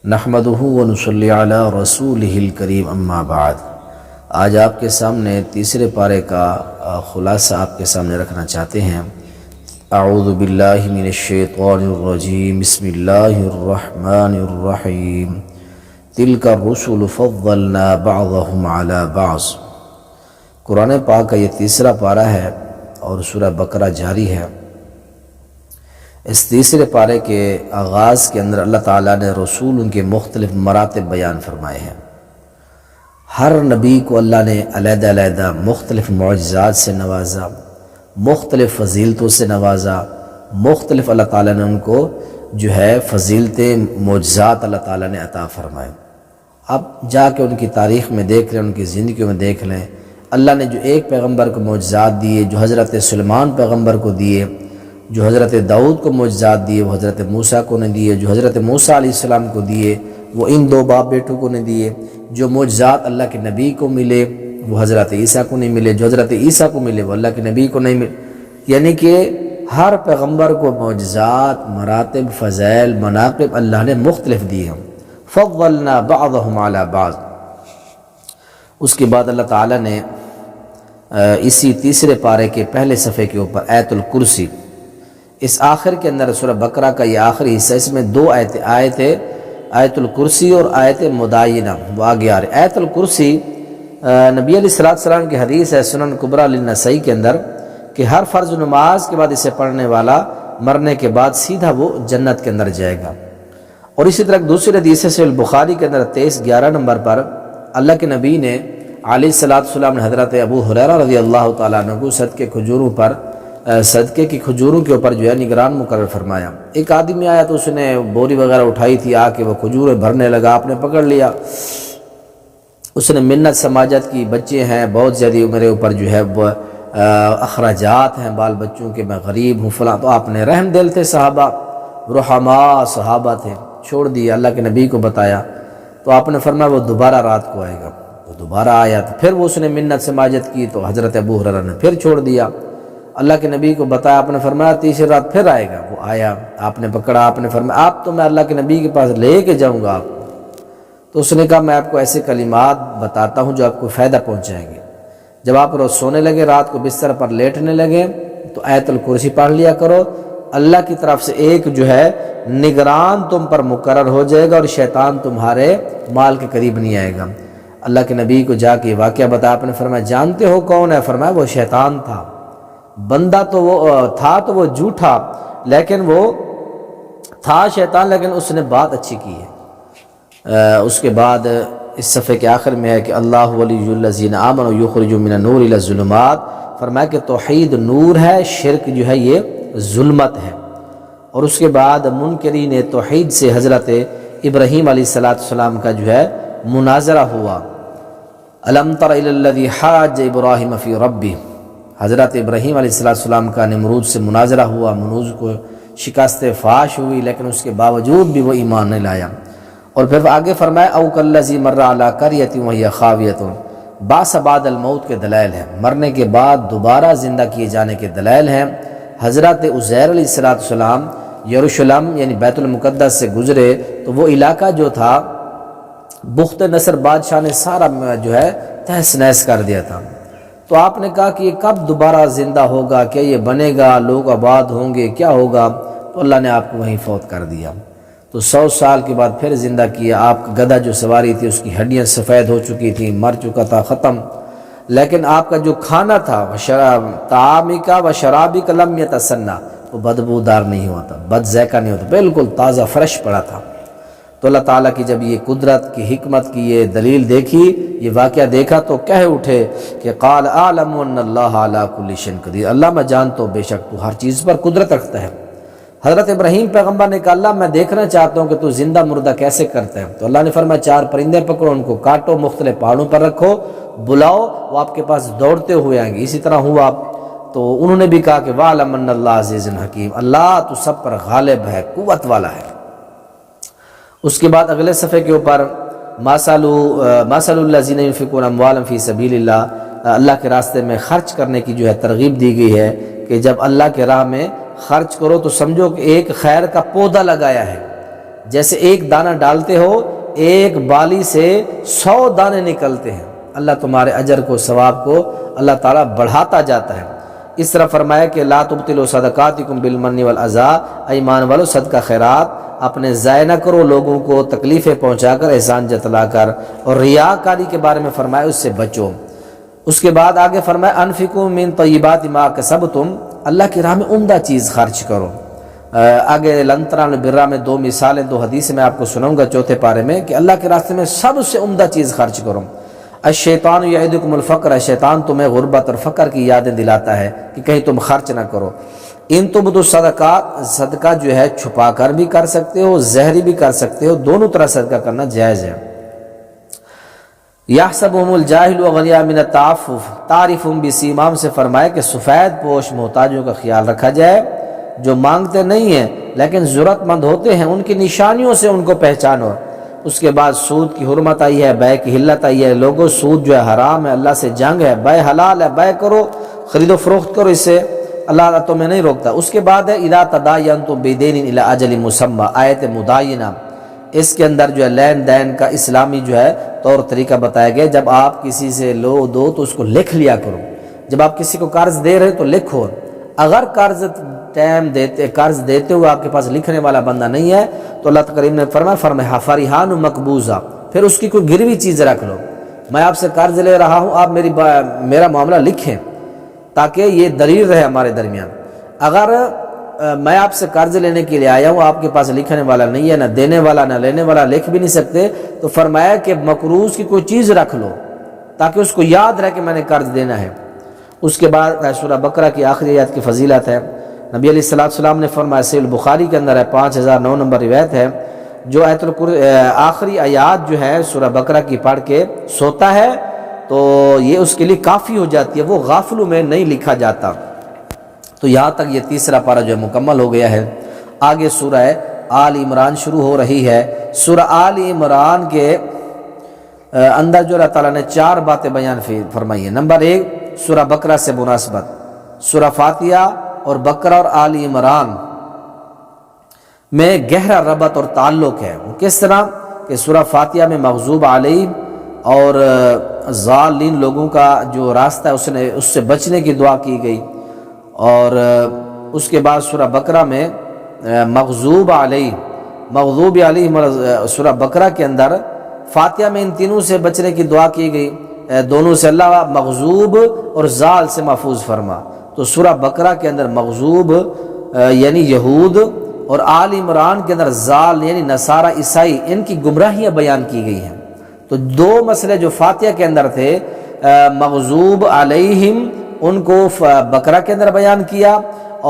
نحمدہ ونصلی علی رسولہ الکریم اما بعد۔ آج آپ کے سامنے تیسرے پارے کا خلاصہ آپ کے سامنے رکھنا چاہتے ہیں۔ اعوذ باللہ من الشیطان الرجیم، بسم اللہ الرحمن الرحیم۔ تلک الرسل فضلنا بعضهم علی بعض۔ قرآن پاک کا یہ تیسرا پارہ ہے اور سورہ بقرہ جاری ہے۔ اس تیسرے پارے کے آغاز کے اندر اللہ تعالیٰ نے رسول ان کے مختلف مراتب بیان فرمائے ہیں۔ ہر نبی کو اللہ نے علیحدہ علیحدہ مختلف معجزات سے نوازا، مختلف فضیلتوں سے نوازا، مختلف اللہ تعالیٰ نے ان کو فضیلتیں معجزات اللہ تعالیٰ نے عطا فرمائے۔ اب جا کے ان کی تاریخ میں دیکھ لیں، ان کی زندگیوں میں دیکھ لیں، اللہ نے جو ایک پیغمبر کو معجزات دیے، جو حضرت سلیمان پیغمبر کو دیے، جو حضرت داؤد کو معجزات دیے وہ حضرت موسیٰ کو نے دیے، جو حضرت موسیٰ علیہ السلام کو دیے وہ ان دو باپ بیٹوں کو نے دیے، جو معجزات اللہ کے نبی کو ملے وہ حضرت عیسیٰ کو نہیں ملے، جو حضرت عیسیٰ کو ملے وہ اللہ کے نبی کو نہیں ملے۔ یعنی کہ ہر پیغمبر کو معجزات، مراتب، فضائل، مناقب اللہ نے مختلف دیے ہیں۔ فضلنا بعضهم علی بعض۔ اس کے بعد اللہ تعالیٰ نے اسی تیسرے پارے کے پہلے صفحے کے اوپر آیت الکرسی، اس آخر کے اندر سورہ بقرہ کا یہ آخری حصہ، اس میں دو آیتیں آیت الکرسی اور آیت مدائنہ وہ آگے آ رہے۔ آیت الکرسی نبی علیہ السلام کی حدیث ہے سنن کبریٰ للنسائی کے اندر کہ ہر فرض نماز کے بعد اسے پڑھنے والا مرنے کے بعد سیدھا وہ جنت کے اندر جائے گا۔ اور اسی طرح دوسری حدیث ہے صحیح البخاری کے اندر 23-11 نمبر پر اللہ کے نبی نے علیہ السلام نے حضرت ابو ہریرہ رضی اللہ تعالیٰ عنہ کو صدقے کی کھجوروں کے اوپر نگران مقرر فرمایا۔ ایک آدمی آیا تو اس نے بوری وغیرہ اٹھائی تھی، آ کے وہ کھجوریں بھرنے لگا، آپ نے پکڑ لیا، اس نے منت سماجت کی، بچے ہیں بہت زیادہ، میرے اوپر اخراجات ہیں بال بچوں کے، میں غریب ہوں فلاں، تو آپ نے رحم دل تھے، صحابہ رحماء صحابہ تھے، چھوڑ دیا، اللہ کے نبی کو بتایا تو آپ نے فرمایا وہ دوبارہ رات کو آئے گا۔ وہ دوبارہ آیا تو پھر وہ اس نے منت سماجت کی تو حضرت ابو ہریرہ نے پھر چھوڑ دیا، اللہ کے نبی کو بتایا، آپ نے فرمایا تیسری رات پھر آئے گا۔ وہ آیا، آپ نے پکڑا، آپ نے فرمایا آپ تو میں اللہ کے نبی کے پاس لے کے جاؤں گا آپ کو۔ تو اس نے کہا میں آپ کو ایسے کلمات بتاتا ہوں جو آپ کو فائدہ پہنچائیں گے۔ جب آپ روز سونے لگے، رات کو بستر پر لیٹنے لگے تو آیت الکرسی پڑھ لیا کرو، اللہ کی طرف سے ایک نگران تم پر مقرر ہو جائے گا اور شیطان تمہارے مال کے قریب نہیں آئے گا۔ اللہ کے نبی کو جا کے واقعہ بتایا، آپ نے فرمایا جانتے ہو کون ہے؟ فرمایا وہ شیطان تھا، بندہ تو وہ تھا تو وہ جھوٹا، لیکن وہ تھا شیطان، لیکن اس نے بات اچھی کی ہے۔ اس کے بعد اس صفحے کے آخر میں ہے کہ اللہ ولی الذین آمنوا یخرجوا من النور الی الظلمات، فرمایا کہ توحید نور ہے، شرک یہ ظلمت ہے۔ اور اس کے بعد منکرین توحید سے حضرت ابراہیم علیہ السلام کا مناظرہ ہوا۔ الم تر الی الذی حاج ابراہیم فی ربہ، حضرت ابراہیم علیہ السلام کا نمرود سے مناظرہ ہوا، نمرود کو شکست فاش ہوئی، لیکن اس کے باوجود بھی وہ ایمان نہیں لایا۔ اور پھر آگے فرمایا او کالذی مر علی قریۃ وہی خاویۃ، بعث بعد الموت کے دلائل ہیں، مرنے کے بعد دوبارہ زندہ کیے جانے کے دلائل ہیں۔ حضرت عزیر علیہ السلام یروشلم یعنی بیت المقدس سے گزرے تو وہ علاقہ جو تھا بخت نصر بادشاہ نے سارا تہس نہس کر دیا تھا۔ تو آپ نے کہا کہ یہ کب دوبارہ زندہ ہوگا، کیا یہ بنے گا، لوگ آباد ہوں گے، کیا ہوگا؟ تو اللہ نے آپ کو وہیں فوت کر دیا۔ تو 100 سال کے بعد پھر زندہ کیا۔ آپ کا گدھا جو سواری تھی اس کی ہڈیاں سفید ہو چکی تھیں، مر چکا تھا، ختم، لیکن آپ کا جو کھانا تھا طعامی کا و شرابی کا لم یتسنہ، وہ بدبودار نہیں ہوا تھا، بد ذائقہ نہیں ہوتا، بالکل تازہ فریش پڑا تھا۔ تو اللہ تعالیٰ کی جب یہ قدرت کی حکمت کی یہ دلیل دیکھی، یہ واقعہ دیکھا تو کہہ اٹھے کہ قال اعلم ان اللہ علی کل شیء قدیر، اللہ میں جانتا ہوں بے شک تو ہر چیز پر قدرت رکھتا ہے۔ حضرت ابراہیم پیغمبر نے کہا اللہ میں دیکھنا چاہتا ہوں کہ تو زندہ مردہ کیسے کرتا ہے۔ تو اللہ نے فرمایا 4 پرندے پکڑو، ان کو کاٹو، مختلف پہاڑوں پر رکھو، بلاؤ، وہ آپ کے پاس دوڑتے ہوئے آئیں گے۔ اسی طرح ہوا۔ تو انہوں نے بھی کہا کہ وَاعْلَمْ أَنَّ اللَّهَ عَزِيزٌ حَكِيمٌ، اللہ تو سب پر غالب ہے، قوت والا ہے۔ اس کے بعد اگلے صفحے کے اوپر مَثَلُ الَّذِينَ يُنْفِقُونَ أَمْوَالًا فِي سَبِيلِ اللَّهِ، اللہ کے راستے میں خرچ کرنے کی ترغیب دی گئی ہے کہ جب اللہ کے راہ میں خرچ کرو تو سمجھو کہ ایک خیر کا پودا لگایا ہے، جیسے ایک دانہ ڈالتے ہو ایک بالی سے 100 دانے نکلتے ہیں۔ اللہ تمہارے اجر کو ثواب کو اللہ تعالیٰ بڑھاتا جاتا ہے۔ اس طرح فرمایا کہ لا تبطلوا صدقاتکم بالمن والاذی، ایمان والو صدقہ خیرات اپنے ضائع نہ کرو لوگوں کو تکلیفیں پہنچا کر، احسان جتلا کر، اور ریاکاری کے بارے میں فرمایا اس سے بچو۔ اس کے بعد آگے فرمایا انفقوا من طیبات ما کسبتم، اللہ کی راہ میں عمدہ چیز خرچ کرو۔ آگے لن تنالوا البر میں 2 مثالیں 2 حدیثیں میں آپ کو سناؤں گا چوتھے پارے میں کہ اللہ کے راستے میں سب سے عمدہ چیز خرچ کرو۔ الشیطان یعدکم الفقر، شیطان تمہیں غربت اور فقر کی یادیں دلاتا ہے کہ کہیں تم خرچ نہ کرو۔ ان تبدوا صدقات، صدقہ جو ہے چھپا کر بھی کر سکتے ہو، ظاہری بھی کر سکتے ہو، دونوں طرح صدقہ کرنا جائز ہے۔ یحسبهم الجاہل اغنیاء من التعفف، تعرفهم بسیماہم سے فرمایا کہ سفید پوش محتاجوں کا خیال رکھا جائے، جو مانگتے نہیں ہیں لیکن ضرورت مند ہوتے ہیں، ان کی نشانیوں سے ان کو پہچانو۔ اس کے بعد سود کی حرمت آئی ہے، بے کی حلت آئی ہے۔ لوگوں سود جو ہے حرام ہے، اللہ سے جنگ ہے، بے حلال ہے، بے کرو، خرید و فروخت کرو، اس سے اللہ تعالیٰ تمہیں نہیں روکتا۔ اس کے بعد ہے اذا تداینتم بدین الی اجل مسمی، آیت مداینہ، اس کے اندر جو ہے لین دین کا اسلامی جو ہے طور طریقہ بتایا گیا۔ جب آپ کسی سے لو دو تو اس کو لکھ لیا کرو، جب آپ کسی کو قرض دے رہے تو لکھو۔ اگر قرض دیتے ہوئے آپ کے پاس لکھنے والا بندہ نہیں ہے تو اللہ کریم نے فرمایا فرحان مقبوضہ، پھر اس کی کوئی گروی چیز رکھ لو، میں آپ سے قرض لے رہا ہوں، آپ میرا معاملہ لکھیں تاکہ یہ دلیل رہے ہمارے درمیان۔ اگر میں آپ سے قرض لینے کے لیے آیا ہوں، آپ کے پاس لکھنے والا نہیں ہے، نہ دینے والا نہ لینے والا، لکھ بھی نہیں سکتے، تو فرمایا کہ مقروض کی کوئی چیز رکھ لو تاکہ اس کو یاد رہے کہ میں نے قرض دینا ہے۔ اس کے بعد سورہ بقرہ کی آخری آیت کی فضیلت ہے۔ نبی علیہ السلام نے فرمایا، صحیح البخاری کے اندر ہے، 5009 نمبر روایت ہے، جو آخری آیات جو ہے سورہ بقرہ کی پڑھ کے سوتا ہے تو یہ اس کے لیے کافی ہو جاتی ہے، وہ غافلوں میں نہیں لکھا جاتا۔ تو یہاں تک یہ تیسرا پارہ جو ہے مکمل ہو گیا ہے۔ آگے سورہ آل عمران شروع ہو رہی ہے۔ سورہ آل عمران کے اندر جو اللہ تعالیٰ نے 4 باتیں بیان فرمائی ہیں۔ نمبر 1، سورہ بقرہ سے مناسبت، سورہ فاتحہ اور بقرہ اور آل عمران میں گہرا ربط اور تعلق ہے۔ کس طرح کہ سورہ فاتحہ میں مغضوب علیہم اور ضالین لوگوں کا جو راستہ ہے اس سے بچنے کی دعا کی گئی، اور اس کے بعد سورہ بقرہ میں مغضوب علیہم سورہ بقرہ کے اندر فاتحہ میں ان تینوں سے بچنے کی دعا کی گئی، دونوں سے اللہ مغضوب اور ضال سے محفوظ فرما۔ تو سورہ بقرہ کے اندر مغضوب یعنی یہود، اور آل عمران کے اندر ضال یعنی نصارہ عیسائی، ان کی گمراہیاں بیان کی گئی ہیں۔ تو 2 مسئلے جو فاتحہ کے اندر تھے، مغضوب علیہم ان کو بقرہ کے اندر بیان کیا،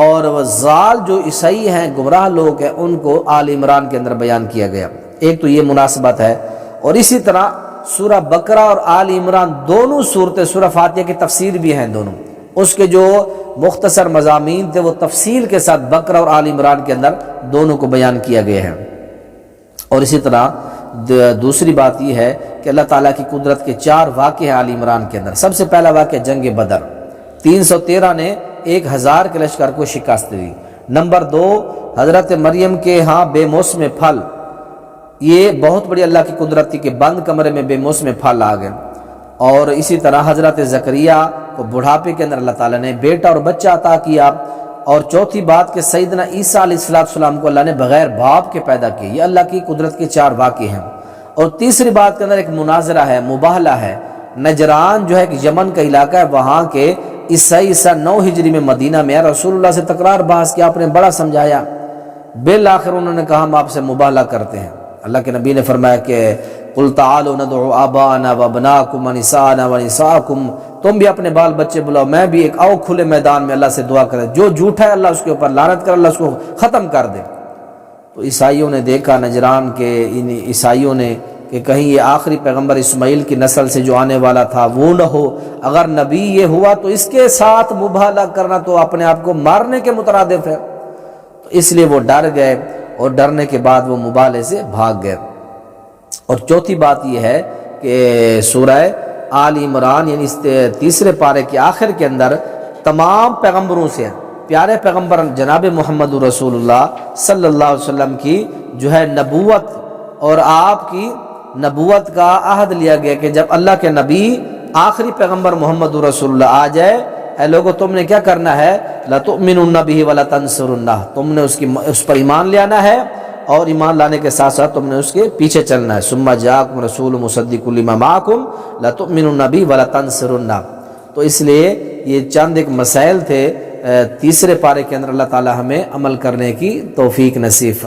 اور ضال جو عیسائی ہیں، گمراہ لوگ ہیں، ان کو آل عمران کے اندر بیان کیا گیا۔ ایک تو یہ مناسبت ہے، اور اسی طرح سورہ بقرہ اور آل عمران دونوں صورتیں سورہ فاتحہ کی تفسیر بھی ہیں دونوں، اس کے جو مختصر مضامین تھے وہ تفصیل کے ساتھ بقرہ اور آل عمران کے اندر دونوں کو بیان کیا گیا ہے۔ اور اسی طرح دوسری بات یہ ہے کہ اللہ تعالیٰ کی قدرت کے 4 واقعے ہیں آل عمران کے اندر۔ سب سے پہلا واقعہ جنگ بدر، 313 نے 1000 کے لشکر کو شکست دی۔ نمبر 2، حضرت مریم کے ہاں بے موسم پھل، یہ بہت بڑی اللہ کی قدرت تھی کہ بند کمرے میں بے موسم پھل آ گئے۔ اور اسی طرح حضرت زکریا کو بڑھاپے کے اندر اللہ تعالیٰ نے بیٹا اور بچہ عطا کیا۔ اور چوتھی بات کہ سیدنا عیسیٰ علیہ السلام کو اللہ نے بغیر باپ کے پیدا کیا، یہ اللہ کی قدرت کے 4 واقعے ہیں۔ اور تیسری بات کے اندر ایک مناظرہ ہے، مباہلہ ہے۔ نجران جو ہے کہ یمن کا علاقہ ہے، وہاں کے عیسائی 9 ہجری میں مدینہ میں رسول اللہ سے تکرار بحث کیا، آپ نے بڑا سمجھایا، بالآخر انہوں نے کہا ہم آپ سے مباہلہ کرتے ہیں۔ اللہ کے نبی نے فرمایا کہ قل تعالوا ندعو آباءنا وابناءکم ونساءنا ونساءکم، تم بھی اپنے بال بچے بلاؤ، میں بھی ایک آؤ کھلے میدان میں اللہ سے دعا کرے، جو جھوٹا ہے اللہ اس کے اوپر لعنت کر، اللہ اس کو ختم کر دے۔ تو عیسائیوں نے دیکھا، نجران کے ان عیسائیوں نے، کہ کہیں یہ آخری پیغمبر اسماعیل کی نسل سے جو آنے والا تھا وہ نہ ہو، اگر نبی یہ ہوا تو اس کے ساتھ مباہلہ کرنا تو اپنے آپ کو مارنے کے مترادف ہے۔ تو اس لیے وہ ڈر گئے، اور ڈرنے کے بعد وہ مباہلے سے بھاگ گئے۔ اور چوتھی بات یہ ہے کہ سورہ آل عمران یعنی اس تیسرے پارے کے آخر کے اندر تمام پیغمبروں سے پیارے پیغمبر جناب محمد رسول اللہ صلی اللہ علیہ وسلم کی جو ہے نبوت اور آپ کی نبوت کا عہد لیا گیا کہ جب اللہ کے نبی آخری پیغمبر محمد رسول اللہ آ جائے، اے لوگو تم نے کیا کرنا ہے، لَتُؤْمِنُنَّ بِهِ وَلَتَنْصُرُنَّهُ، تم نے اس پر ایمان لے آنا ہے اور ایمان لانے کے ساتھ ساتھ تم نے اس کے پیچھے چلنا ہے۔ ثُمَّ جَاءَكُمْ رَسُولٌ مُصَدِّقٌ لِمَا مَعَكُمْ لَتُؤْمِنُنَّ بِهِ وَلَتَنْصُرُنَّهُ۔ تو اس لیے یہ چند ایک مسائل تھے تیسرے پارے کے اندر، اللہ تعالی ہمیں عمل کرنے کی توفیق نصیب